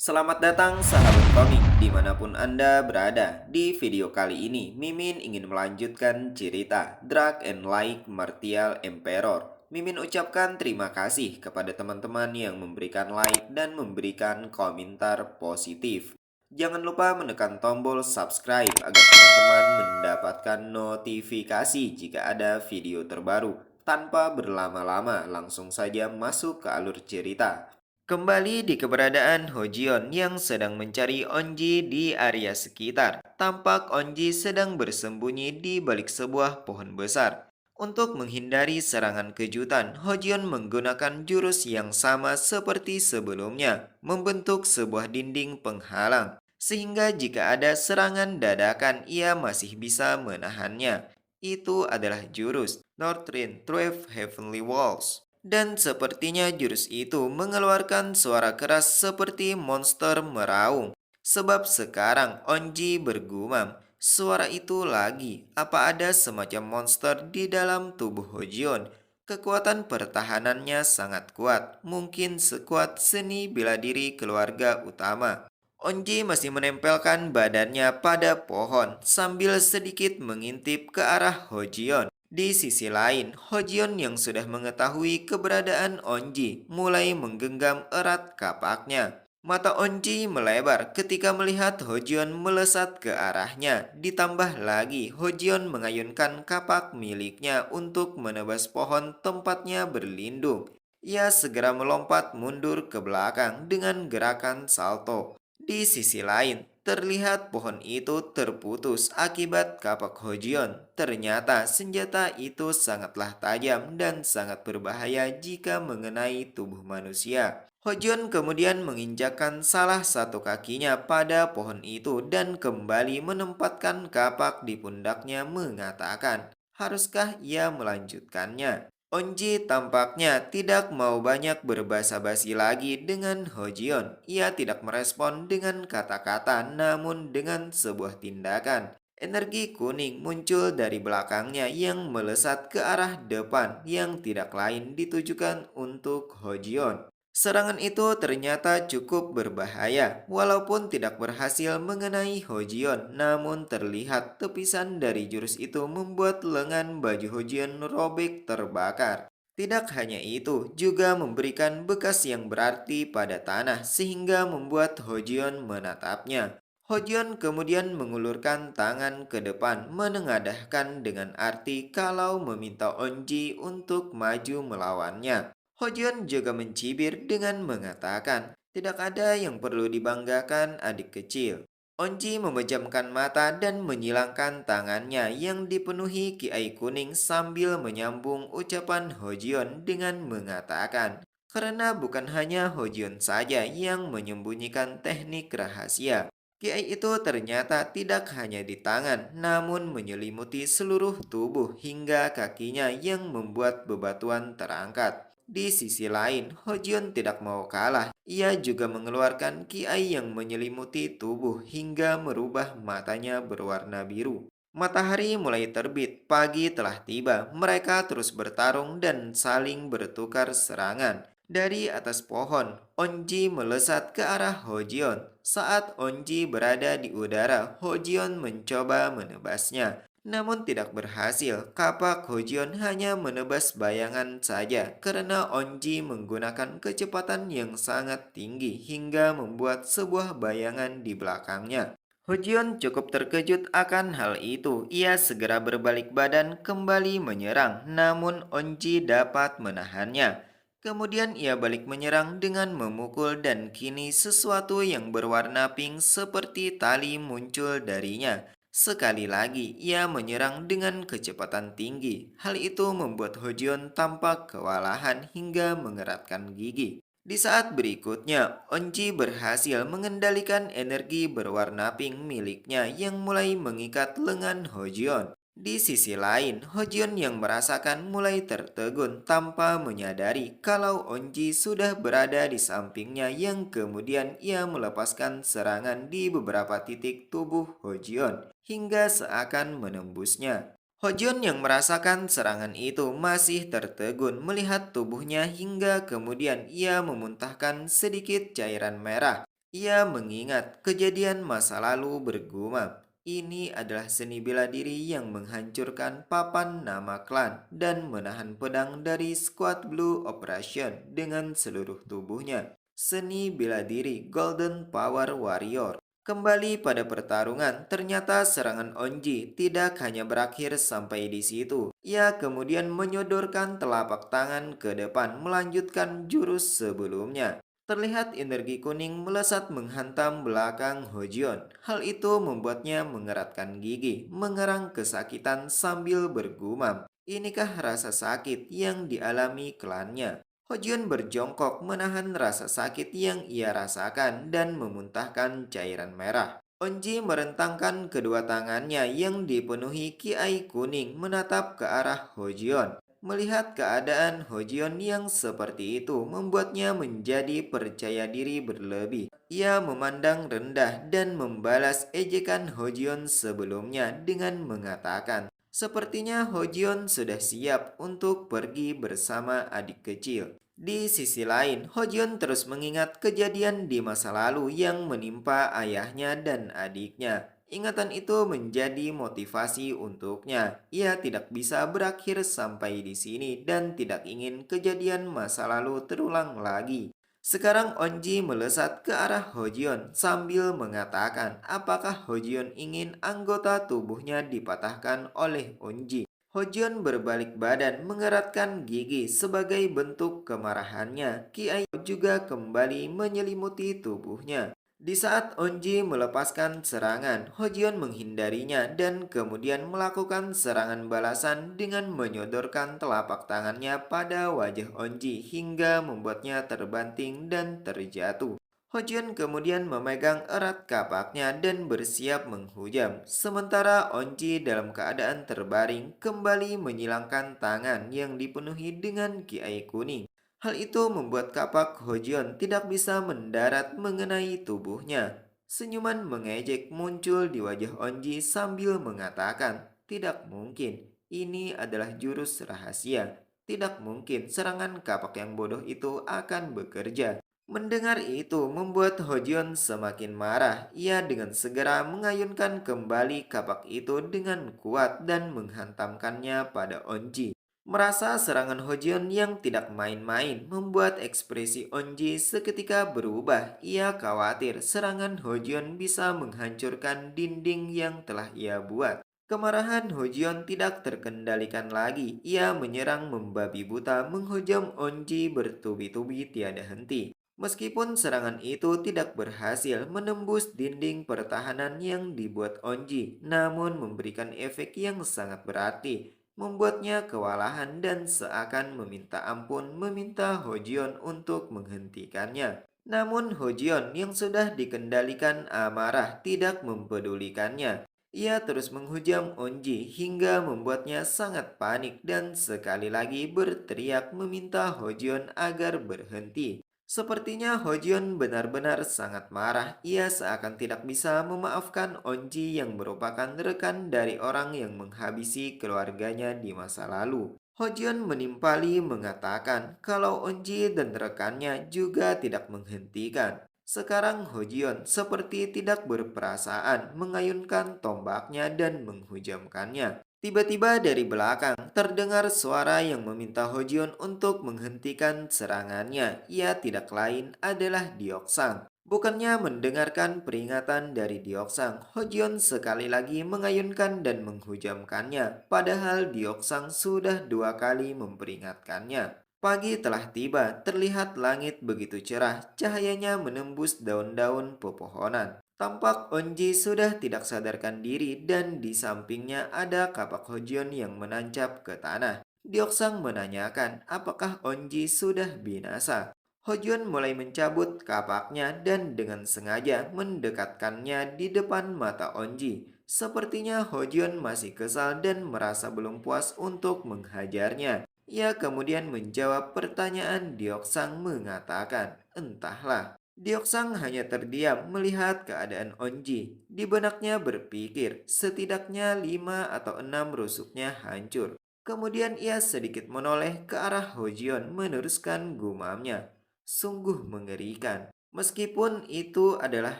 Selamat datang sahabat komik dimanapun Anda berada. Di video kali ini, Mimin ingin melanjutkan cerita Drag and Like Martial Emperor. Mimin ucapkan terima kasih kepada teman-teman yang memberikan like dan memberikan komentar positif. Jangan lupa menekan tombol subscribe agar teman-teman mendapatkan notifikasi jika ada video terbaru. Tanpa berlama-lama, langsung saja masuk ke alur cerita. Kembali di keberadaan Hojion yang sedang mencari Onji di area sekitar. Tampak Onji sedang bersembunyi di balik sebuah pohon besar. Untuk menghindari serangan kejutan, Hojion menggunakan jurus yang sama seperti sebelumnya, membentuk sebuah dinding penghalang. Sehingga jika ada serangan dadakan, ia masih bisa menahannya. Itu adalah jurus Northern 12 Heavenly Walls. Dan sepertinya jurus itu mengeluarkan suara keras seperti monster meraung. Sebab sekarang Onji bergumam, suara itu lagi, apa ada semacam monster di dalam tubuh Hojion? Kekuatan pertahanannya sangat kuat, mungkin sekuat seni bela diri keluarga utama. Onji masih menempelkan badannya pada pohon sambil sedikit mengintip ke arah Hojion. Di sisi lain, Hojion yang sudah mengetahui keberadaan Onji mulai menggenggam erat kapaknya. Mata Onji melebar ketika melihat Hojion melesat ke arahnya. Ditambah lagi, Hojion mengayunkan kapak miliknya untuk menebas pohon tempatnya berlindung. Ia segera melompat mundur ke belakang dengan gerakan salto. Di sisi lain, terlihat pohon itu terputus akibat kapak Hojion. Ternyata senjata itu sangatlah tajam dan sangat berbahaya jika mengenai tubuh manusia. Hojion kemudian menginjakkan salah satu kakinya pada pohon itu dan kembali menempatkan kapak di pundaknya mengatakan, haruskah ia melanjutkannya? Onji tampaknya tidak mau banyak berbasa-basi lagi dengan Hojion. Ia tidak merespon dengan kata-kata namun dengan sebuah tindakan. Energi kuning muncul dari belakangnya yang melesat ke arah depan yang tidak lain ditujukan untuk Hojion. Serangan itu ternyata cukup berbahaya, walaupun tidak berhasil mengenai Hojion, namun terlihat tepisan dari jurus itu membuat lengan baju Hojion robek terbakar. Tidak hanya itu, juga memberikan bekas yang berarti pada tanah sehingga membuat Hojion menatapnya. Hojion kemudian mengulurkan tangan ke depan menengadahkan dengan arti kalau meminta Onji untuk maju melawannya. Hojion juga mencibir dengan mengatakan, tidak ada yang perlu dibanggakan adik kecil. Onji memejamkan mata dan menyilangkan tangannya yang dipenuhi kiai kuning sambil menyambung ucapan Hojion dengan mengatakan, karena bukan hanya Hojion saja yang menyembunyikan teknik rahasia. Kiai itu ternyata tidak hanya di tangan, namun menyelimuti seluruh tubuh hingga kakinya yang membuat bebatuan terangkat. Di sisi lain, Hojion tidak mau kalah. Ia juga mengeluarkan kiai yang menyelimuti tubuh hingga merubah matanya berwarna biru. Matahari mulai terbit, pagi telah tiba. Mereka terus bertarung dan saling bertukar serangan. Dari atas pohon, Onji melesat ke arah Hojion. Saat Onji berada di udara, Hojion mencoba menebasnya. Namun tidak berhasil, kapak Hojion hanya menebas bayangan saja karena Onji menggunakan kecepatan yang sangat tinggi hingga membuat sebuah bayangan di belakangnya. Hojion cukup terkejut akan hal itu. Ia segera berbalik badan kembali menyerang, namun Onji dapat menahannya. Kemudian ia balik menyerang dengan memukul dan kini sesuatu yang berwarna pink seperti tali muncul darinya. Sekali lagi, ia menyerang dengan kecepatan tinggi. Hal itu membuat Hojion tampak kewalahan hingga mengeratkan gigi. Di saat berikutnya, Onji berhasil mengendalikan energi berwarna pink miliknya yang mulai mengikat lengan Hojion. Di sisi lain, Hojion yang merasakan mulai tertegun tanpa menyadari kalau Onji sudah berada di sampingnya yang kemudian ia melepaskan serangan di beberapa titik tubuh Hojion hingga seakan menembusnya. Hojion yang merasakan serangan itu masih tertegun melihat tubuhnya hingga kemudian ia memuntahkan sedikit cairan merah. Ia mengingat kejadian masa lalu bergumam. Ini adalah seni bela diri yang menghancurkan papan nama klan dan menahan pedang dari Squad Blue Operation dengan seluruh tubuhnya. Seni bela diri Golden Power Warrior. Kembali pada pertarungan, ternyata serangan Onji tidak hanya berakhir sampai di situ. Ia kemudian menyodorkan telapak tangan ke depan melanjutkan jurus sebelumnya. Terlihat energi kuning melesat menghantam belakang Hojion. Hal itu membuatnya mengeratkan gigi, mengerang kesakitan sambil bergumam. Inikah rasa sakit yang dialami klannya? Hojion berjongkok menahan rasa sakit yang ia rasakan dan memuntahkan cairan merah. Onji merentangkan kedua tangannya yang dipenuhi kiai kuning menatap ke arah Hojion. Melihat keadaan Hojion yang seperti itu membuatnya menjadi percaya diri berlebih. Ia memandang rendah dan membalas ejekan Hojion sebelumnya dengan mengatakan, "Sepertinya Hojion sudah siap untuk pergi bersama adik kecil." Di sisi lain, Hojion terus mengingat kejadian di masa lalu yang menimpa ayahnya dan adiknya. Ingatan itu menjadi motivasi untuknya. Ia tidak bisa berakhir sampai di sini dan tidak ingin kejadian masa lalu terulang lagi. Sekarang Onji melesat ke arah Hojion sambil mengatakan apakah Hojion ingin anggota tubuhnya dipatahkan oleh Onji. Hojion berbalik badan mengeratkan gigi sebagai bentuk kemarahannya. Kiai juga kembali menyelimuti tubuhnya. Di saat Onji melepaskan serangan, Hojion menghindarinya dan kemudian melakukan serangan balasan dengan menyodorkan telapak tangannya pada wajah Onji hingga membuatnya terbanting dan terjatuh. Hojion kemudian memegang erat kapaknya dan bersiap menghujam, sementara Onji dalam keadaan terbaring kembali menyilangkan tangan yang dipenuhi dengan kiai kuning. Hal itu membuat kapak Hojion tidak bisa mendarat mengenai tubuhnya. Senyuman mengejek muncul di wajah Onji sambil mengatakan, "Tidak mungkin, ini adalah jurus rahasia. Tidak mungkin serangan kapak yang bodoh itu akan bekerja." Mendengar itu membuat Hojion semakin marah. Ia dengan segera mengayunkan kembali kapak itu dengan kuat dan menghantamkannya pada Onji. Merasa serangan Hojion yang tidak main-main membuat ekspresi Onji seketika berubah. Ia khawatir serangan Hojion bisa menghancurkan dinding yang telah ia buat. Kemarahan Hojion tidak terkendalikan lagi. Ia menyerang membabi buta menghujam Onji bertubi-tubi tiada henti. Meskipun serangan itu tidak berhasil menembus dinding pertahanan yang dibuat Onji, namun memberikan efek yang sangat berarti membuatnya kewalahan dan seakan meminta ampun meminta Hojion untuk menghentikannya. Namun Hojion yang sudah dikendalikan amarah tidak mempedulikannya. Ia terus menghujam Onji hingga membuatnya sangat panik dan sekali lagi berteriak meminta Hojion agar berhenti. Sepertinya Hojion benar-benar sangat marah. Ia seakan tidak bisa memaafkan Onji yang merupakan rekan dari orang yang menghabisi keluarganya di masa lalu. Hojion menimpali mengatakan kalau Onji dan rekannya juga tidak menghentikan. Sekarang Hojion seperti tidak berperasaan mengayunkan tombaknya dan menghujamkannya. Tiba-tiba dari belakang terdengar suara yang meminta Hojion untuk menghentikan serangannya. Ia tidak lain adalah Dioksang. Bukannya mendengarkan peringatan dari Dioksang, Hojion sekali lagi mengayunkan dan menghujamkannya. Padahal Dioksang sudah dua kali memperingatkannya. Pagi telah tiba, terlihat langit begitu cerah, cahayanya menembus daun-daun pepohonan. Tampak Onji sudah tidak sadarkan diri dan di sampingnya ada kapak Hojion yang menancap ke tanah. Dioksang menanyakan apakah Onji sudah binasa. Hojion mulai mencabut kapaknya dan dengan sengaja mendekatkannya di depan mata Onji. Sepertinya Hojion masih kesal dan merasa belum puas untuk menghajarnya. Ia kemudian menjawab pertanyaan Dioksang mengatakan, "Entahlah." Dioksang hanya terdiam melihat keadaan Onji. Di benaknya berpikir, setidaknya 5 atau 6 rusuknya hancur. Kemudian ia sedikit menoleh ke arah Hojion meneruskan gumamnya. Sungguh mengerikan. Meskipun itu adalah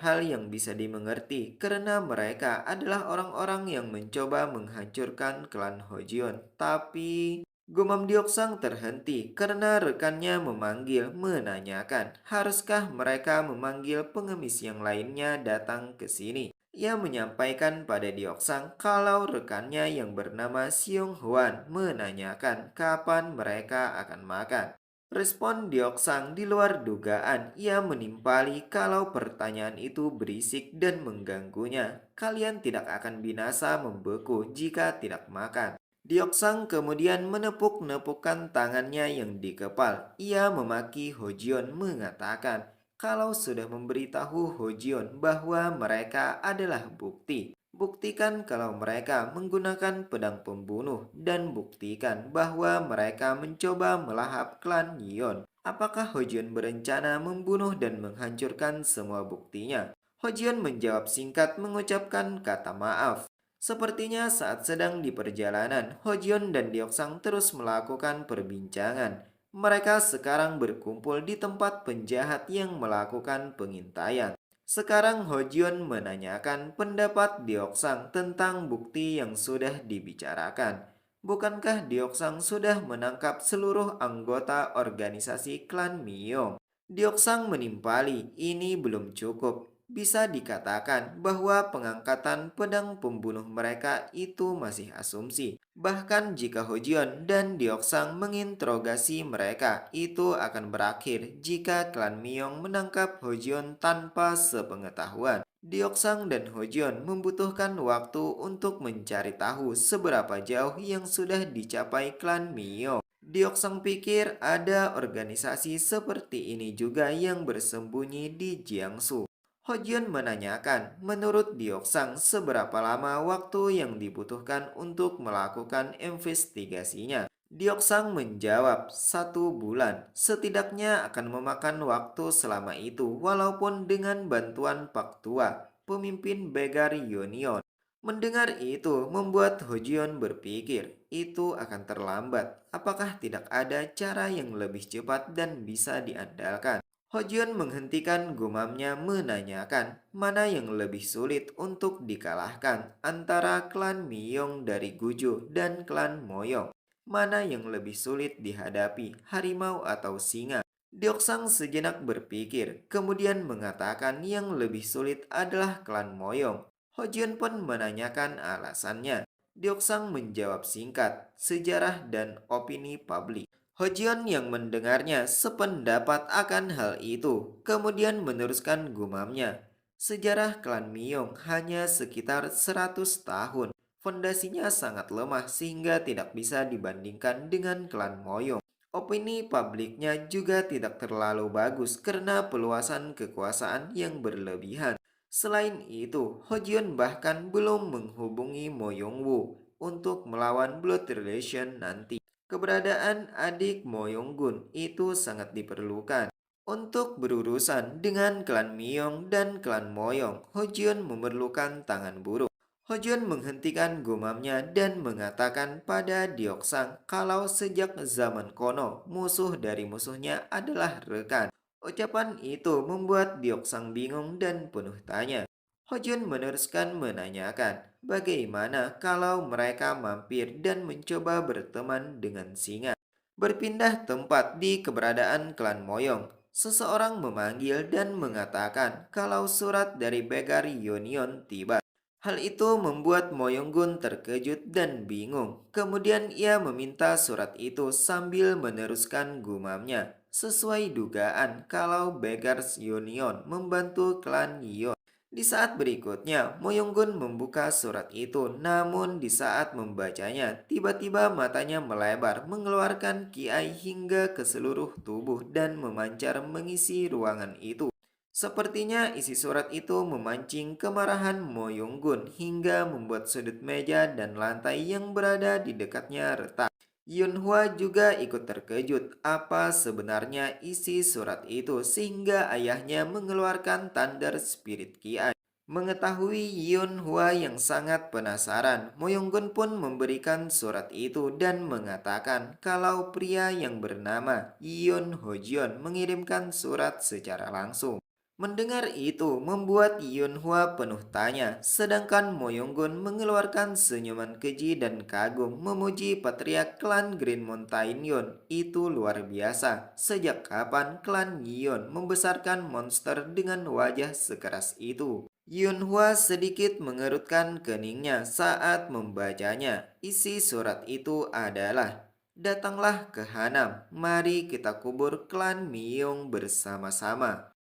hal yang bisa dimengerti karena mereka adalah orang-orang yang mencoba menghancurkan klan Hojion. Tapi Gumam Deoksang terhenti karena rekannya memanggil menanyakan, haruskah mereka memanggil pengemis yang lainnya datang ke sini? Ia menyampaikan pada Deoksang kalau rekannya yang bernama Xiong Huan menanyakan kapan mereka akan makan. Respon Deoksang di luar dugaan. Ia menimpali kalau pertanyaan itu berisik dan mengganggunya. Kalian tidak akan binasa membeku jika tidak makan. Deoksang kemudian menepuk-nepukkan tangannya yang dikepal. Ia memaki Hojion mengatakan kalau sudah memberitahu Hojion bahwa mereka adalah bukti. Buktikan kalau mereka menggunakan pedang pembunuh dan buktikan bahwa mereka mencoba melahap klan Yeon. Apakah Hojion berencana membunuh dan menghancurkan semua buktinya? Hojion menjawab singkat mengucapkan kata maaf. Sepertinya saat sedang di perjalanan, Hojion dan Deoksang terus melakukan perbincangan. Mereka sekarang berkumpul di tempat penjahat yang melakukan pengintaian. Sekarang Hojion menanyakan pendapat Deoksang tentang bukti yang sudah dibicarakan. Bukankah Deoksang sudah menangkap seluruh anggota organisasi klan Miyong? Deoksang menimpali, ini belum cukup. Bisa dikatakan bahwa pengangkatan pedang pembunuh mereka itu masih asumsi. Bahkan jika Hojion dan Deoksang menginterogasi mereka, itu akan berakhir jika klan Miyong menangkap Hojion tanpa sepengetahuan. Deoksang dan Hojion membutuhkan waktu untuk mencari tahu seberapa jauh yang sudah dicapai klan Miyong. Deoksang pikir ada organisasi seperti ini juga yang bersembunyi di Jiangsu. Hojion menanyakan, menurut Deoksang, seberapa lama waktu yang dibutuhkan untuk melakukan investigasinya. Deoksang menjawab, 1 bulan. Setidaknya akan memakan waktu selama itu, walaupun dengan bantuan Pak Tua, pemimpin Begar Union. Mendengar itu membuat Hojion berpikir, itu akan terlambat. Apakah tidak ada cara yang lebih cepat dan bisa diandalkan? Hojion menghentikan gumamnya menanyakan mana yang lebih sulit untuk dikalahkan antara klan Miyong dari Guju dan klan Moyong. Mana yang lebih sulit dihadapi, harimau atau singa? Deoksang sejenak berpikir, kemudian mengatakan yang lebih sulit adalah klan Moyong. Hojion pun menanyakan alasannya. Deoksang menjawab singkat, sejarah dan opini publik. Hojion yang mendengarnya sependapat akan hal itu, kemudian meneruskan gumamnya. Sejarah klan Miyong hanya sekitar 100 tahun. Fondasinya sangat lemah sehingga tidak bisa dibandingkan dengan klan Moyong. Opini publiknya juga tidak terlalu bagus karena peluasan kekuasaan yang berlebihan. Selain itu, Hojion bahkan belum menghubungi Moyongwu untuk melawan Blood Relation nanti. Keberadaan adik Moyonggun itu sangat diperlukan. Untuk berurusan dengan klan Miyong dan klan Moyong, Hojion memerlukan tangan burung. Hojion menghentikan gumamnya dan mengatakan pada Deoksang kalau sejak zaman kono, musuh dari musuhnya adalah rekan. Ucapan itu membuat Deoksang bingung dan penuh tanya. Hojun meneruskan menanyakan, bagaimana kalau mereka mampir dan mencoba berteman dengan singa? Berpindah tempat di keberadaan klan Moyong, seseorang memanggil dan mengatakan kalau surat dari Begar Union tiba. Hal itu membuat Moyonggun terkejut dan bingung. Kemudian ia meminta surat itu sambil meneruskan gumamnya. Sesuai dugaan kalau Beggars Union membantu klan Yeon. Di saat berikutnya, Moyonggun membuka surat itu, namun di saat membacanya, tiba-tiba matanya melebar, mengeluarkan kiai hingga ke seluruh tubuh dan memancar mengisi ruangan itu. Sepertinya isi surat itu memancing kemarahan Moyonggun hingga membuat sudut meja dan lantai yang berada di dekatnya retak. Yunhua juga ikut terkejut apa sebenarnya isi surat itu sehingga ayahnya mengeluarkan Thunder Spirit Ki. Mengetahui Yunhua yang sangat penasaran, Moyonggun pun memberikan surat itu dan mengatakan kalau pria yang bernama Yun Hojion mengirimkan surat secara langsung. Mendengar itu membuat Yunhua penuh tanya, sedangkan Moyonggun mengeluarkan senyuman keji dan kagum memuji patriark klan Green Mountain Yun. Itu luar biasa. Sejak kapan klan Yun membesarkan monster dengan wajah sekeras itu? Yunhua sedikit mengerutkan keningnya saat membacanya. Isi surat itu adalah, "Datanglah ke Hanam, mari kita kubur klan Miyong bersama-sama."